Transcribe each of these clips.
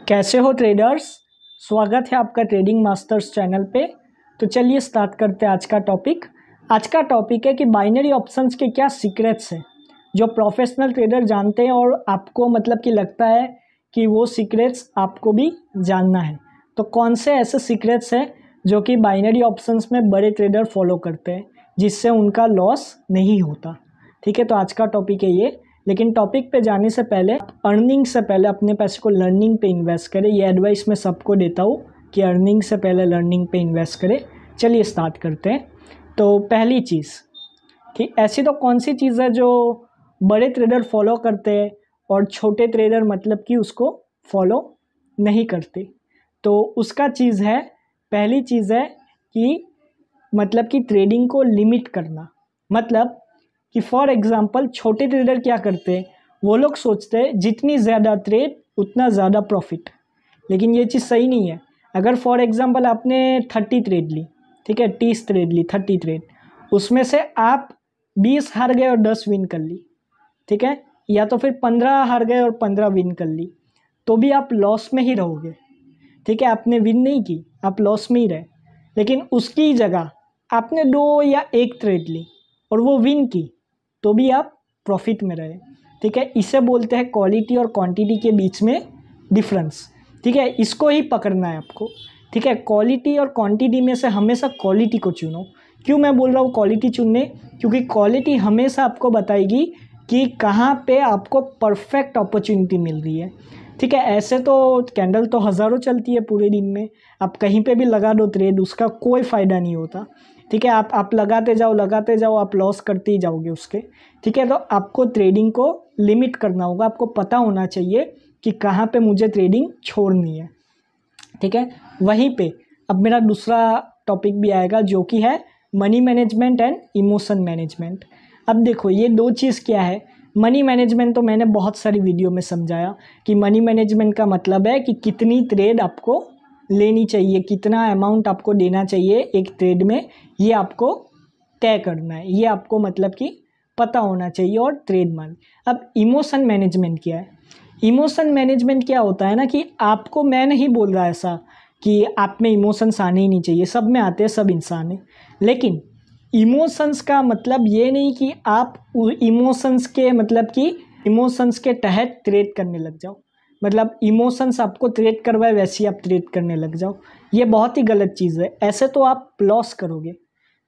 कैसे हो ट्रेडर्स। स्वागत है आपका ट्रेडिंग मास्टर्स चैनल पे। तो चलिए स्टार्ट करते हैं आज का टॉपिक। आज का टॉपिक है कि बाइनरी ऑप्शंस के क्या सीक्रेट्स हैं जो प्रोफेशनल ट्रेडर जानते हैं और आपको मतलब कि लगता है कि वो सीक्रेट्स आपको भी जानना है। तो कौन से ऐसे सीक्रेट्स हैं जो कि बाइनरी ऑप्शंस में बड़े ट्रेडर फॉलो करते हैं जिससे उनका लॉस नहीं होता। ठीक है, तो आज का टॉपिक है ये। लेकिन टॉपिक पे जाने से पहले अर्निंग से पहले अपने पैसे को लर्निंग पे इन्वेस्ट करें। ये एडवाइस मैं सबको देता हूँ कि अर्निंग से पहले लर्निंग पे इन्वेस्ट करें। चलिए स्टार्ट करते हैं। तो पहली चीज़ कि ऐसी तो कौन सी चीज़ है जो बड़े ट्रेडर फॉलो करते हैं और छोटे ट्रेडर मतलब कि उसको फॉलो नहीं करते। तो उसका चीज़ है, पहली चीज़ है कि मतलब कि ट्रेडिंग को लिमिट करना। मतलब कि फॉर एग्ज़ाम्पल छोटे ट्रेडर क्या करते हैं, वो लोग सोचते हैं जितनी ज़्यादा ट्रेड उतना ज़्यादा प्रॉफिट। लेकिन ये चीज़ सही नहीं है। अगर फॉर एग्ज़ाम्पल आपने 30 ट्रेड ली, ठीक है, 30 ट्रेड ली, 30 ट्रेड, उसमें से आप 20 हार गए और 10 विन कर ली, ठीक है, या तो फिर 15 हार गए और 15 विन कर ली, तो भी आप लॉस में ही रहोगे। ठीक है, आपने विन नहीं की, आप लॉस में ही रहे। लेकिन उसकी जगह आपने 2 या 1 ट्रेड ली और वो विन की, तो भी आप प्रॉफिट में रहे। ठीक है, इसे बोलते हैं क्वालिटी और क्वांटिटी के बीच में डिफरेंस। ठीक है, इसको ही पकड़ना है आपको। ठीक है, क्वालिटी और क्वांटिटी में से हमेशा क्वालिटी को चुनो। क्यों मैं बोल रहा हूँ क्वालिटी चुनने? क्योंकि क्वालिटी हमेशा आपको बताएगी कि कहाँ पे आपको परफेक्ट अपॉर्चुनिटी मिल रही है। ठीक है, ऐसे तो कैंडल तो हज़ारों चलती है पूरे दिन में, आप कहीं पे भी लगा दो ट्रेड, उसका कोई फ़ायदा नहीं होता। ठीक है, आप लगाते जाओ, आप लॉस करते ही जाओगे उसके। ठीक है, तो आपको ट्रेडिंग को लिमिट करना होगा। आपको पता होना चाहिए कि कहाँ पे मुझे ट्रेडिंग छोड़नी है। ठीक है, वहीं पे अब मेरा दूसरा टॉपिक भी आएगा जो कि है money management and emotion management. अब देखो ये दो चीज़ क्या है। मनी मैनेजमेंट तो मैंने बहुत सारी वीडियो में समझाया कि मनी मैनेजमेंट का मतलब है कि कितनी ट्रेड आपको लेनी चाहिए, कितना अमाउंट आपको देना चाहिए एक ट्रेड में, ये आपको तय करना है, ये आपको मतलब कि पता होना चाहिए और ट्रेड मान। अब इमोशन मैनेजमेंट क्या है? इमोशन मैनेजमेंट क्या होता है ना कि आपको, मैं नहीं बोल रहा ऐसा कि आप में इमोशंस आने ही नहीं चाहिए, सब में आते हैं, सब इंसान हैं। लेकिन इमोशंस का मतलब ये नहीं कि आप इमोशंस के मतलब कि इमोशंस के तहत ट्रेड करने लग जाओ। मतलब इमोशंस आपको ट्रेड करवाए वैसे ही आप ट्रेड करने लग जाओ, ये बहुत ही गलत चीज़ है। ऐसे तो आप लॉस करोगे।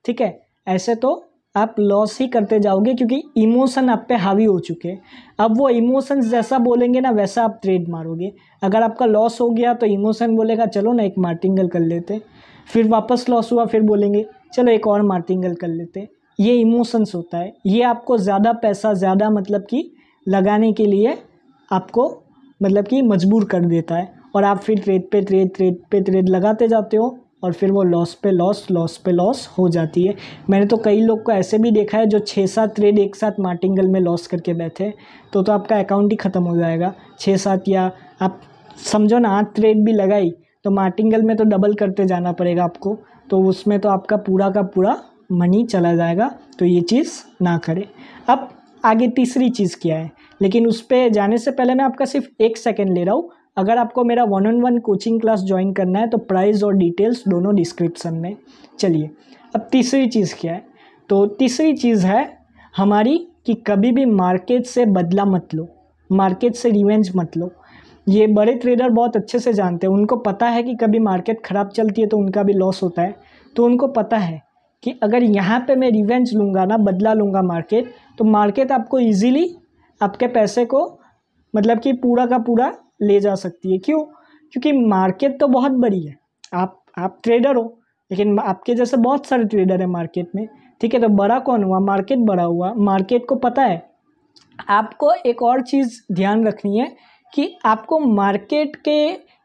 ठीक है, ऐसे तो आप लॉस ही करते जाओगे क्योंकि इमोशन आप पे हावी हो चुके हैं। अब वो इमोशंस जैसा बोलेंगे ना वैसा आप ट्रेड मारोगे। अगर आपका लॉस हो गया तो इमोशन बोलेगा चलो ना एक मार्टिंगल कर लेते, फिर वापस लॉस हुआ फिर बोलेंगे चलो एक और मार्टिंगल कर लेते। ये इमोशंस होता है, ये आपको ज़्यादा पैसा ज़्यादा मतलब कि लगाने के लिए आपको मतलब कि मजबूर कर देता है और आप फिर ट्रेड पे ट्रेड लगाते जाते हो और फिर वो लॉस पे लॉस हो जाती है। मैंने तो कई लोग को ऐसे भी देखा है जो 6-7 ट्रेड एक साथ मार्टिंगल में लॉस करके बैठे, तो आपका अकाउंट ही ख़त्म हो जाएगा। 6-7 या आप समझो ना 8 ट्रेड भी लगाई तो मार्टिंगल में तो डबल करते जाना पड़ेगा आपको, तो उसमें तो आपका पूरा का पूरा मनी चला जाएगा। तो ये चीज़ ना करें। अब आगे तीसरी चीज़ क्या है, लेकिन उस पर जाने से पहले मैं आपका सिर्फ 1 सेकेंड ले रहा हूँ। अगर आपको मेरा 1-on-1 कोचिंग क्लास ज्वाइन करना है तो प्राइस और डिटेल्स दोनों डिस्क्रिप्शन में। चलिए अब तीसरी चीज़ क्या है, तो तीसरी चीज़ है हमारी कि कभी भी मार्केट से बदला मत लो, मार्केट से रिवेंज मत लो। ये बड़े ट्रेडर बहुत अच्छे से जानते हैं, उनको पता है कि कभी मार्केट ख़राब चलती है तो उनका भी लॉस होता है। तो उनको पता है कि अगर यहाँ पे मैं रिवेंज लूँगा ना, बदला लूँगा मार्केट, तो मार्केट आपको ईजीली आपके पैसे को मतलब कि पूरा का पूरा ले जा सकती है। क्यों? क्योंकि मार्केट तो बहुत बड़ी है। आप ट्रेडर हो, लेकिन आपके जैसे बहुत सारे ट्रेडर हैं मार्केट में। ठीक है, तो बड़ा कौन हुआ? मार्केट बड़ा हुआ। मार्केट को पता है। आपको एक और चीज़ ध्यान रखनी है कि आपको मार्केट के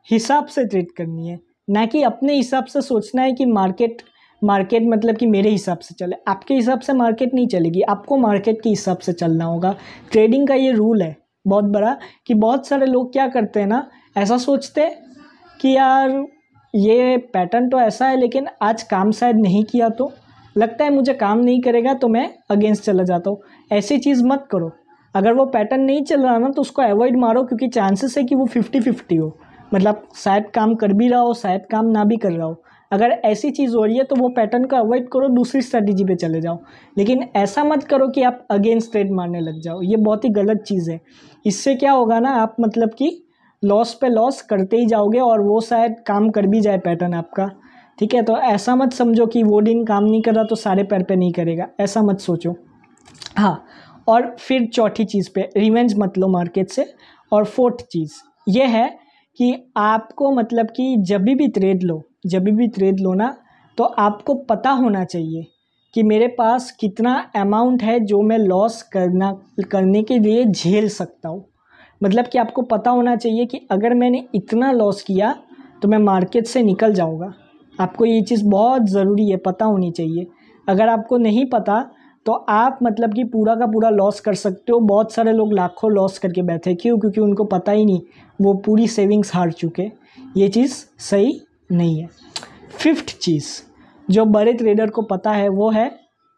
हिसाब से ट्रेड करनी है, ना कि अपने हिसाब से सोचना है कि मार्केट मतलब कि मेरे हिसाब से चले। आपके हिसाब से मार्केट नहीं चलेगी, आपको मार्केट के हिसाब से चलना होगा। ट्रेडिंग का ये रूल है बहुत बड़ा कि बहुत सारे लोग क्या करते हैं ना, ऐसा सोचते हैं कि यार ये पैटर्न तो ऐसा है लेकिन आज काम शायद नहीं किया, तो लगता है मुझे काम नहीं करेगा तो मैं अगेंस्ट चला जाता हूँ। ऐसी चीज़ मत करो। अगर वो पैटर्न नहीं चल रहा ना तो उसको अवॉइड मारो, क्योंकि चांसेस है कि वो 50-50 हो। मतलब शायद काम कर भी रहा हो, शायद काम ना भी कर रहा हो। अगर ऐसी चीज़ हो रही है तो वो पैटर्न को अवॉइड करो, दूसरी स्ट्रैटेजी पे चले जाओ। लेकिन ऐसा मत करो कि आप अगेंस्ट ट्रेड मारने लग जाओ, ये बहुत ही गलत चीज़ है। इससे क्या होगा ना, आप मतलब कि लॉस पे लॉस करते ही जाओगे और वो शायद काम कर भी जाए पैटर्न आपका, ठीक है। तो ऐसा मत समझो कि वो दिन काम नहीं कर रहा तो सारे पैर पे नहीं करेगा, ऐसा मत सोचो। हाँ, और फिर चौथी चीज़ पे रिवेंज मत लो मार्केट से। और फोर्थ चीज़ ये है कि आपको मतलब कि जब भी ट्रेड लो ना, तो आपको पता होना चाहिए कि मेरे पास कितना अमाउंट है जो मैं लॉस करने के लिए झेल सकता हूँ। मतलब कि आपको पता होना चाहिए कि अगर मैंने इतना लॉस किया तो मैं मार्केट से निकल जाऊँगा। आपको ये चीज़ बहुत ज़रूरी है, पता होनी चाहिए। अगर आपको नहीं पता तो आप मतलब कि पूरा का पूरा लॉस कर सकते हो। बहुत सारे लोग लाखों लॉस करके बैठे, क्यों? क्योंकि उनको पता ही नहीं, वो पूरी सेविंग्स हार चुके। ये चीज़ सही नहीं है। फिफ्थ चीज़ जो बड़े ट्रेडर को पता है वो है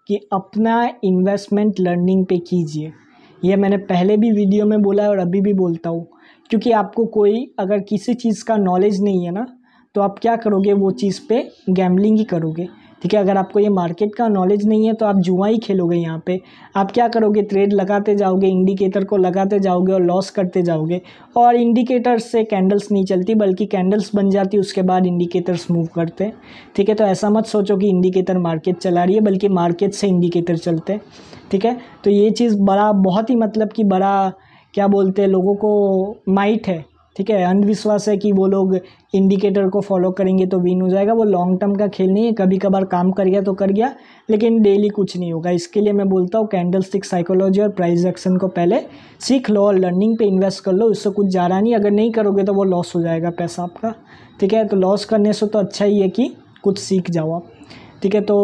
कि अपना इन्वेस्टमेंट लर्निंग पे कीजिए। ये मैंने पहले भी वीडियो में बोला है और अभी भी बोलता हूँ, क्योंकि आपको कोई अगर किसी चीज़ का नॉलेज नहीं है ना, तो आप क्या करोगे, वो चीज़ पे गैम्बलिंग ही करोगे, ठीक है। अगर आपको ये मार्केट का नॉलेज नहीं है तो आप जुआ ही खेलोगे यहाँ पे। आप क्या करोगे, ट्रेड लगाते जाओगे, इंडिकेटर को लगाते जाओगे और लॉस करते जाओगे। और इंडिकेटर से कैंडल्स नहीं चलती, बल्कि कैंडल्स बन जाती, उसके बाद इंडिकेटर्स मूव करते हैं, ठीक है। तो ऐसा मत सोचो कि इंडिकेटर मार्केट चला रही है, बल्कि मार्केट से इंडिकेटर चलते हैं, ठीक है। तो ये चीज़ बहुत ही मतलब कि बड़ा क्या बोलते हैं, लोगों को माइट है, ठीक है। अंधविश्वास है कि वो लोग इंडिकेटर को फॉलो करेंगे तो विन हो जाएगा। वो लॉन्ग टर्म का खेल नहीं है, कभी कभार काम कर गया तो कर गया, लेकिन डेली कुछ नहीं होगा। इसके लिए मैं बोलता हूँ कैंडल स्टिक साइकोलॉजी और प्राइस एक्शन को पहले सीख लो और लर्निंग पे इन्वेस्ट कर लो। इससे कुछ जा रहा नहीं, अगर नहीं करोगे तो वो लॉस हो जाएगा पैसा आपका, ठीक है। तो लॉस करने से तो अच्छा ही है कि कुछ सीख जाओ आप, ठीक है। तो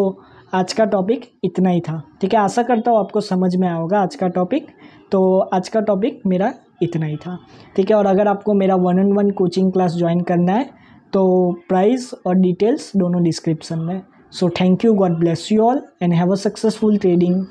आज का टॉपिक इतना ही था, ठीक है। आशा करता हूँ आपको समझ में आया होगा आज का टॉपिक। तो आज का टॉपिक मेरा इतना ही था, ठीक है। और अगर आपको मेरा 1-on-1 कोचिंग क्लास ज्वाइन करना है तो प्राइस और डिटेल्स दोनों डिस्क्रिप्शन में। So thank you, God bless you all and have a successful trading.